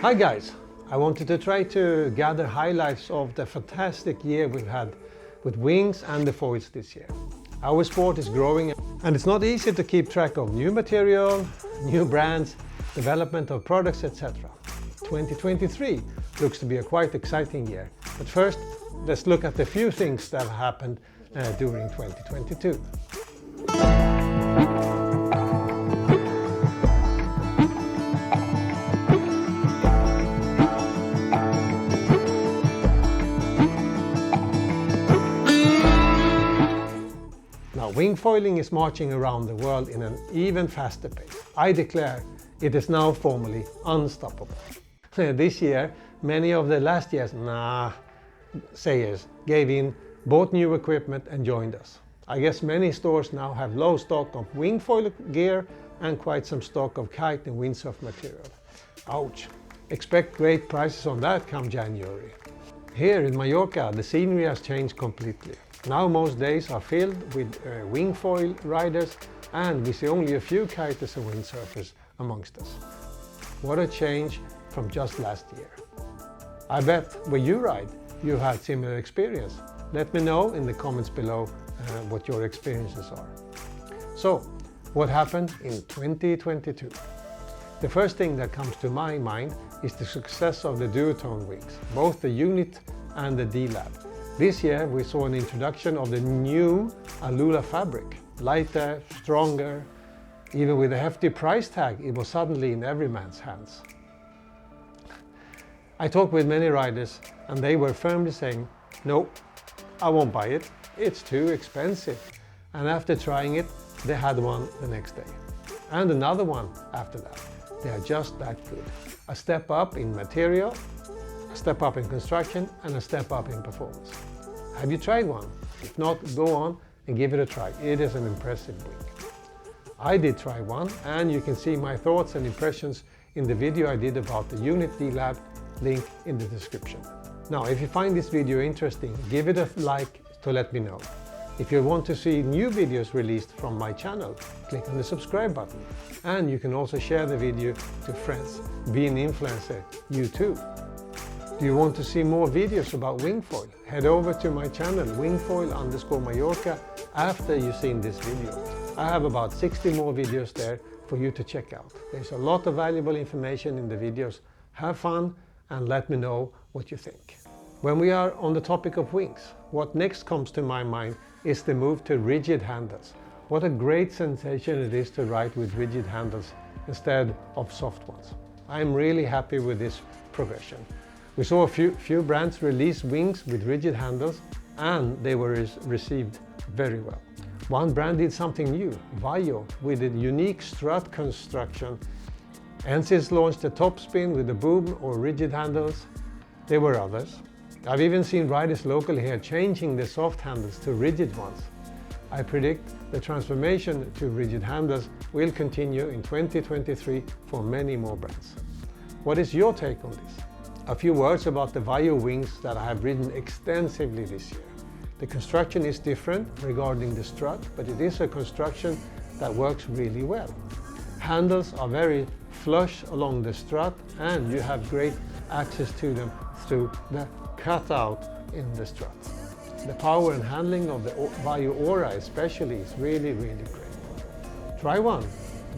Hi guys, I wanted to try to gather highlights of the fantastic year we've had with wings and the foils this year. Our sport is growing and it's not easy to keep track of new material, new brands, development of products, etc. 2023 looks to be a quite exciting year, but first let's look at the few things that happened during 2022. Wingfoiling is marching around the world in an even faster pace. I declare it is now formally unstoppable. This year, many of the last year's sayers gave in, bought new equipment and joined us. I guess many stores now have low stock of wingfoil gear and quite some stock of kite and windsurf material. Ouch! Expect great prices on that come January. Here in Mallorca, the scenery has changed completely. Now most days are filled with wingfoil riders and we see only a few kiters and windsurfers amongst us. What a change from just last year. I bet where you ride, you had similar experience. Let me know in the comments below what your experiences are. So, what happened in 2022? The first thing that comes to my mind is the success of the Duotone wings, both the unit and the D-Lab. This year we saw an introduction of the new Alula fabric, lighter, stronger. Even with a hefty price tag, it was suddenly in every man's hands. I talked with many riders and they were firmly saying, no, I won't buy it, it's too expensive. And after trying it, they had one the next day. And another one after that. They are just that good. A step up in material, a step up in construction and a step up in performance. Have you tried one? If not, go on and give it a try. It is an impressive wing. I did try one and you can see my thoughts and impressions in the video I did about the Unit D-Lab, link in the description. Now if you find this video interesting, give it a like to let me know. If you want to see new videos released from my channel, click on the subscribe button. And you can also share the video to friends. Be an influencer, you too. Do you want to see more videos about wingfoil? Head over to my channel wingfoil_Mallorca after you've seen this video. I have about 60 more videos there for you to check out. There's a lot of valuable information in the videos. Have fun and let me know what you think. When we are on the topic of wings, what next comes to my mind is the move to rigid handles. What a great sensation it is to ride with rigid handles instead of soft ones. I'm really happy with this progression. We saw a few brands release wings with rigid handles and they were received very well. One brand did something new, Vayu, with a unique strut construction. Ensis launched a top spin with a boom or rigid handles. There were others. I've even seen riders locally here changing the soft handles to rigid ones. I predict the transformation to rigid handles will continue in 2023 for many more brands. What is your take on this? A few words about the Vayu wings that I have ridden extensively this year. The construction is different regarding the strut, but it is a construction that works really well. Handles are very flush along the strut and you have great access to them through the cutout in the strut. The power and handling of the Vayu Aura especially is really great. Try one,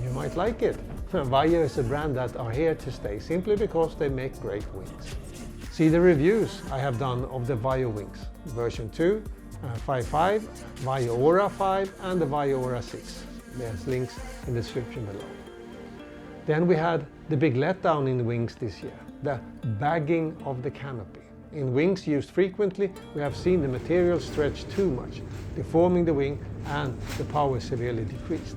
you might like it. Vayu is a brand that are here to stay simply because they make great wings. See the reviews I have done of the Vayu wings, version 2, 5.5, Vayu Aura 5 and the Vayu Aura 6. There's links in the description below. Then we had the big letdown in the wings this year, the bagging of the canopy. In wings used frequently, we have seen the material stretch too much, deforming the wing and the power severely decreased.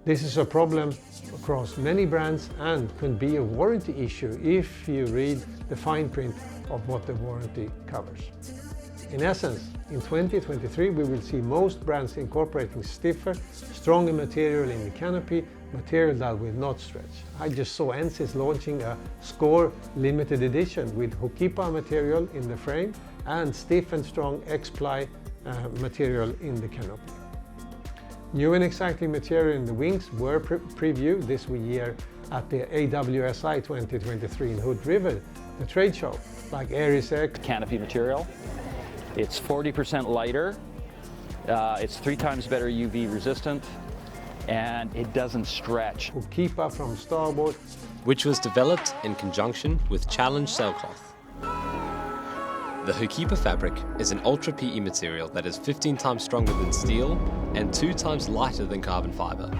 This is a problem across many brands and could be a warranty issue if you read the fine print of what the warranty covers. In essence, in 2023 we will see most brands incorporating stiffer, stronger material in the canopy, material that will not stretch. I just saw Ensis launching a Score limited edition with Hokipa material in the frame and stiff and strong X-ply material in the canopy. New and exciting material in the wings were previewed this year at the AWSI 2023 in Hood River, the trade show, like Aries X. Canopy material. It's 40% lighter. It's 3 times better UV resistant, and it doesn't stretch. Keeper from starboard, which was developed in conjunction with Challenge Sailcloth. The Hookkeeper fabric is an ultra PE material that is 15 times stronger than steel and 2 times lighter than carbon fiber.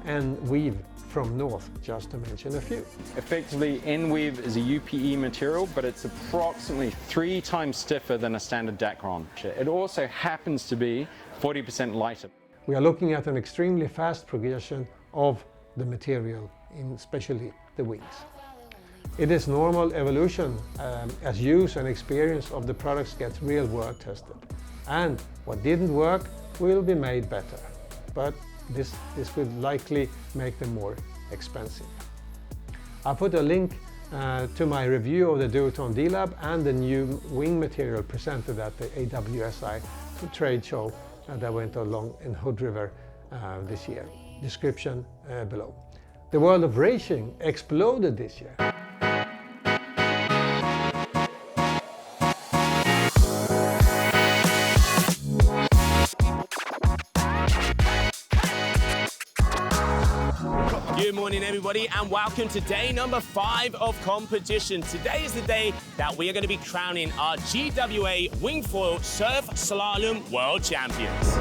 And weave from North, just to mention a few. Effectively, N-weave is a UPE material, but it's approximately 3 times stiffer than a standard Dacron. It also happens to be 40% lighter. We are looking at an extremely fast progression of the material, especially the wings. It is normal evolution as use and experience of the products gets real world tested. And what didn't work will be made better. But this would likely make them more expensive. I'll put a link to my review of the Duotone D-Lab and the new wing material presented at the AWSI trade show that went along in Hood River this year. Description below. The world of racing exploded this year. Good morning, everybody, and welcome to day number 5 of competition. Today is the day that we are going to be crowning our GWA Wingfoil Surf Slalom World Champions.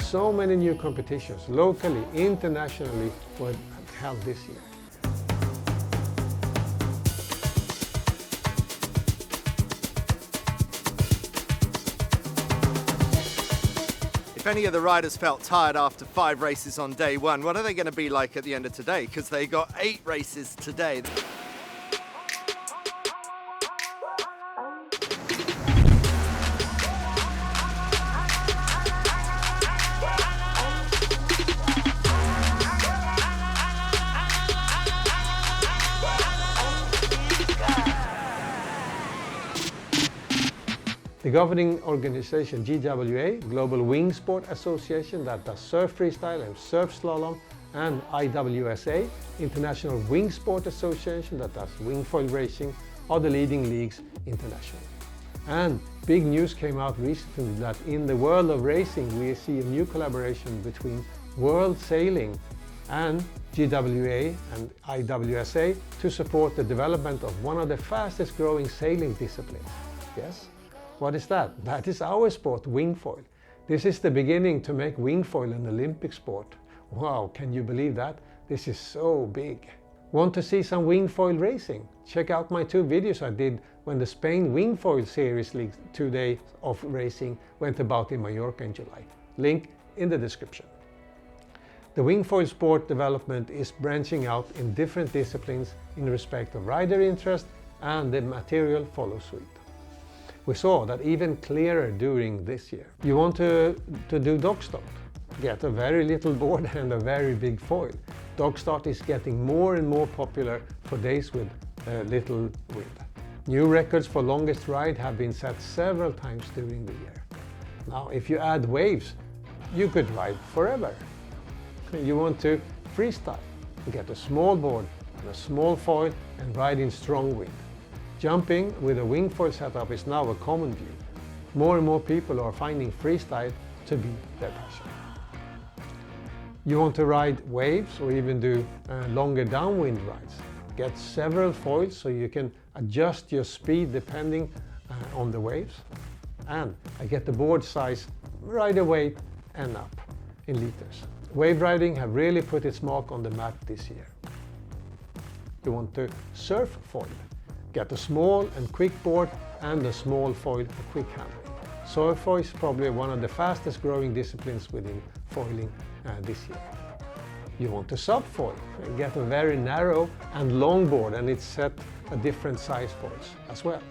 So many new competitions, locally, internationally, were held this year. If any of the riders felt tired after 5 races on day 1, what are they going to be like at the end of today? Because they got 8 races today. The governing organization GWA, Global Wing Sport Association, that does surf freestyle and surf slalom, and IWSA, International Wing Sport Association, that does wingfoil racing, are the leading leagues internationally. And big news came out recently that in the world of racing we see a new collaboration between World Sailing and GWA and IWSA to support the development of one of the fastest growing sailing disciplines. Yes? What is that? That is our sport, wingfoil. This is the beginning to make wingfoil an Olympic sport. Wow, can you believe that? This is so big. Want to see some wingfoil racing? Check out my 2 videos I did when the Spain Wingfoil Series League 2 days of racing went about in Mallorca in July. Link in the description. The wingfoil sport development is branching out in different disciplines in respect of rider interest, and the material follows suit. We saw that even clearer during this year. You want to do dog start? Get a very little board and a very big foil. Dog start is getting more and more popular for days with little wind. New records for longest ride have been set several times during the year. Now, if you add waves, you could ride forever. You want to freestyle? Get a small board and a small foil and ride in strong wind. Jumping with a wingfoil setup is now a common view. More and more people are finding freestyle to be their passion. You want to ride waves or even do longer downwind rides? Get several foils so you can adjust your speed depending on the waves. And I get the board size, rider weight and up in liters. Wave riding have really put its mark on the map this year. You want to surf foil? Get a small and quick board and a small foil for quick handling. Surf foil is probably one of the fastest growing disciplines within foiling this year. You want to subfoil? Get a very narrow and long board, and it's set at different size foils as well.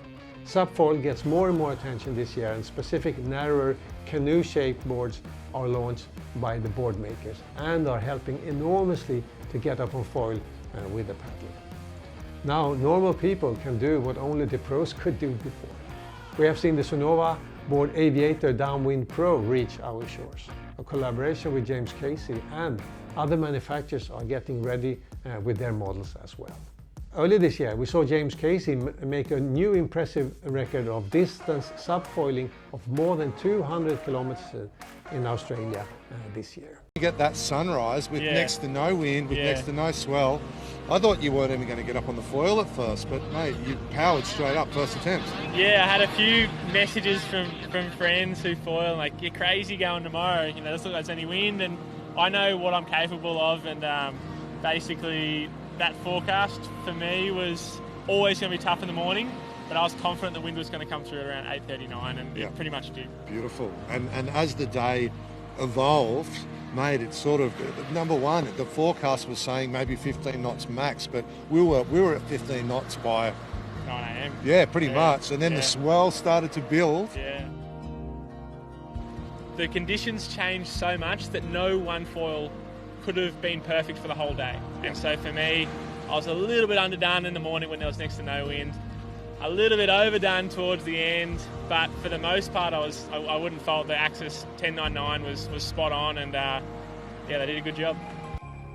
Subfoil gets more and more attention this year, and specific narrower canoe-shaped boards are launched by the board makers and are helping enormously to get up on foil with the paddle. Now, normal people can do what only the pros could do before. We have seen the Sonova board Aviator Downwind Pro reach our shores. A collaboration with James Casey and other manufacturers are getting ready with their models as well. Earlier this year, we saw James Casey make a new impressive record of distance subfoiling of more than 200 kilometers in Australia this year. You get that sunrise with next to no wind, with next to no swell. I thought you weren't even going to get up on the foil at first, but mate, you powered straight up first attempt. Yeah, I had a few messages from friends who foil, like, you're crazy going tomorrow, you know, doesn't look like there's any wind, and I know what I'm capable of, and basically that forecast for me was always going to be tough in the morning, but I was confident the wind was going to come through around 8:39, and it pretty much did. Beautiful. And as the day evolved, mate, it's sort of, number one, the forecast was saying maybe 15 knots max, but we were at 15 knots by 9 a.m. Yeah, pretty much. And then the swell started to build. Yeah. The conditions changed so much that no one foil could have been perfect for the whole day. And so for me, I was a little bit underdone in the morning when there was next to no wind, a little bit overdone towards the end, but for the most part I wouldn't fault the Axis 1099 was spot on, and they did a good job.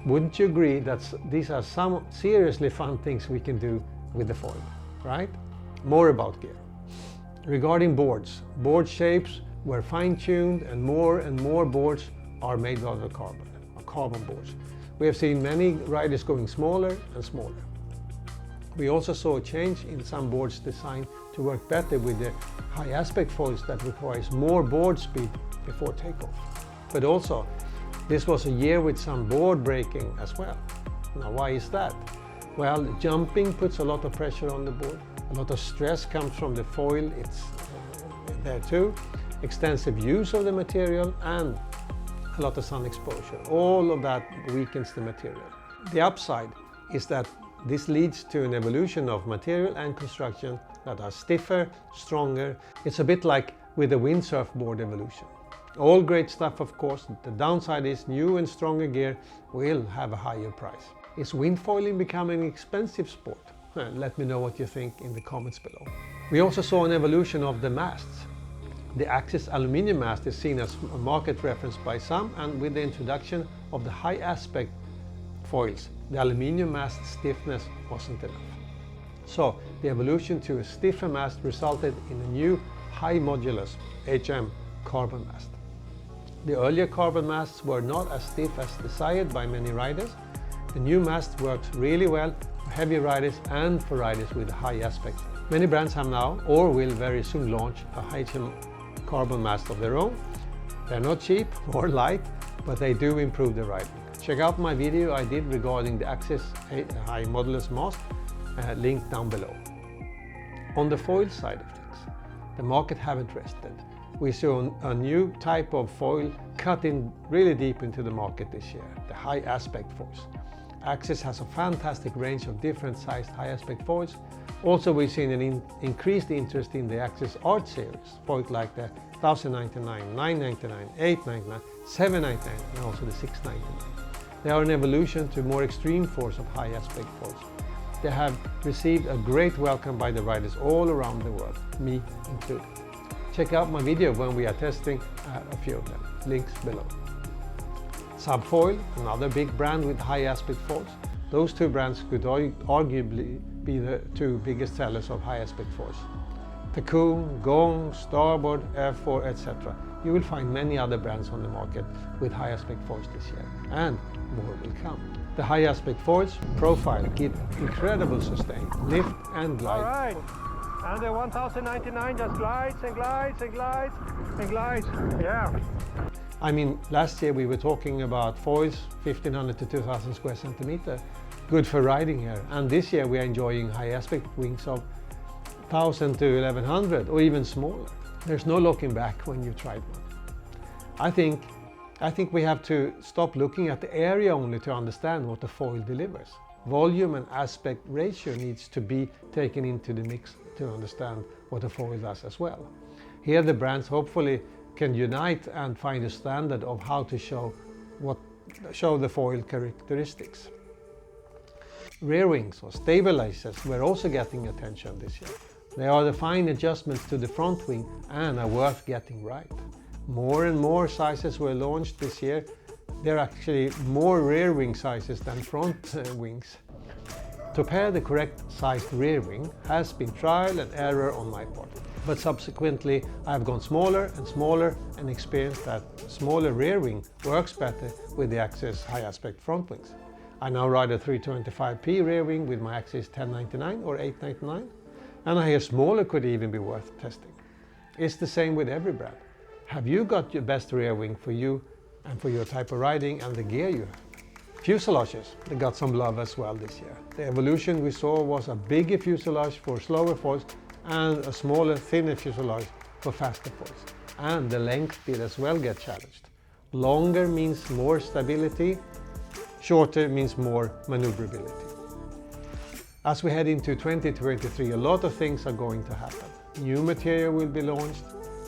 Wouldn't you agree that these are some seriously fun things we can do with the foil, right? More about gear. Regarding boards, board shapes were fine-tuned, and more boards are made out of carbon boards. We have seen many riders going smaller and smaller. We also saw a change in some boards designed to work better with the high aspect foils that requires more board speed before takeoff. But also, this was a year with some board breaking as well. Now, why is that? Well, jumping puts a lot of pressure on the board. A lot of stress comes from the foil, it's there too. Extensive use of the material and a lot of sun exposure. All of that weakens the material. The upside is that this leads to an evolution of material and construction that are stiffer, stronger. It's a bit like with the windsurf board evolution. All great stuff, of course. The downside is new and stronger gear will have a higher price. Is windfoiling becoming an expensive sport? Let me know what you think in the comments below. We also saw an evolution of the masts. The Axis aluminium mast is seen as a market reference by some, and with the introduction of the high aspect foils, the aluminium mast stiffness wasn't enough. So the evolution to a stiffer mast resulted in a new high modulus HM carbon mast. The earlier carbon masts were not as stiff as desired by many riders. The new mast works really well for heavy riders and for riders with a high aspect. Many brands have now or will very soon launch a HM carbon mast of their own. They're not cheap or light, but they do improve the riding. Check out my video I did regarding the Axis high modulus mast, linked down below. On the foil side of things, the market haven't rested. We saw a new type of foil cut in really deep into the market this year, the high aspect foils. Axis has a fantastic range of different sized high aspect foils. Also, we've seen an increased interest in the Axis Art series, foils like the 1099, 999, 899, 799 and also the 699. They are an evolution to more extreme force of high aspect foils. They have received a great welcome by the riders all around the world, me included. Check out my video when we are testing a few of them, links below. Subfoil, another big brand with high aspect foils. Those two brands could arguably be the two biggest sellers of high aspect foils. Tacoon, Gong, Starboard, F4, etc. You will find many other brands on the market with high aspect foils this year, and more will come. The high aspect foils profile give incredible sustain, lift and glide. All right, and the 1099 just glides and glides and glides and glides, yeah. I mean, last year we were talking about foils 1500 to 2000 square centimeter, good for riding here, and this year we are enjoying high aspect wings of 1000 to 1100 or even smaller. There's no looking back when you've tried one. I think we have to stop looking at the area only to understand what the foil delivers. Volume and aspect ratio needs to be taken into the mix to understand what the foil does as well. Here the brands hopefully can unite and find a standard of how to show the foil characteristics. Rear wings or stabilizers were also getting attention this year. They are the fine adjustments to the front wing and are worth getting right. More and more sizes were launched this year. There are actually more rear wing sizes than front wings. To pair the correct sized rear wing has been trial and error on my part. But subsequently I have gone smaller and smaller and experienced that smaller rear wing works better with the Axis high aspect front wings. I now ride a 325p rear wing with my Axis 1099 or 899, and I hear smaller could even be worth testing. It's the same with every brand. Have you got your best rear wing for you and for your type of riding and the gear you have? Fuselages, they got some love as well this year. The evolution we saw was a bigger fuselage for slower foils and a smaller, thinner fuselage for faster foils. And the length did as well get challenged. Longer means more stability, shorter means more maneuverability. As we head into 2023, a lot of things are going to happen. New material will be launched,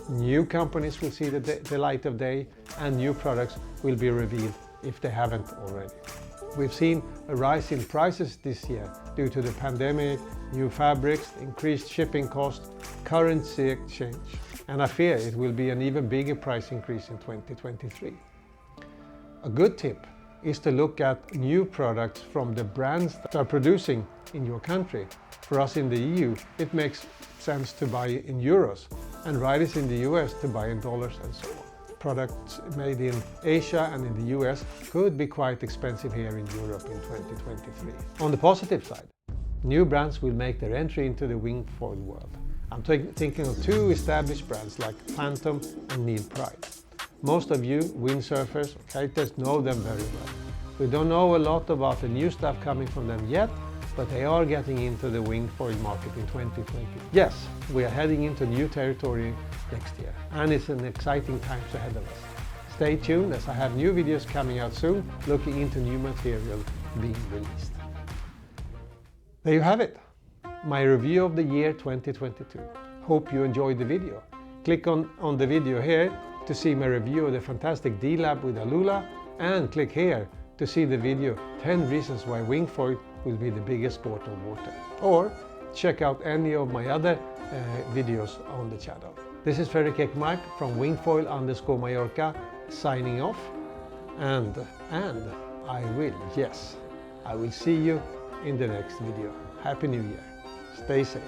new companies will see the light of day, and new products will be revealed if they haven't already. We've seen a rise in prices this year due to the pandemic, new fabrics, increased shipping costs, currency exchange, and I fear it will be an even bigger price increase in 2023. A good tip is to look at new products from the brands that are producing in your country. For us in the EU, it makes sense to buy in euros, and riders in the US to buy in dollars and so on. Products made in Asia and in the US could be quite expensive here in Europe in 2023. On the positive side, new brands will make their entry into the wingfoil world. I'm thinking of two established brands like Phantom and Neil Pride. Most of you windsurfers or kiters know them very well. We don't know a lot about the new stuff coming from them yet, but they are getting into the wingfoil market in 2020. Yes, we are heading into new territory next year, and it's an exciting times ahead of us. Stay tuned as I have new videos coming out soon, looking into new material being released. There you have it, my review of the year 2022. Hope you enjoyed the video. Click on the video here to see my review of the fantastic D-Lab with Alula, and click here to see the video 10 reasons why wingfoil will be the biggest sport on water. Or check out any of my other videos on the channel. This is Fredrik Ekmark from wingfoil_Mallorca signing off, and I will see you in the next video. Happy New Year. Stay safe.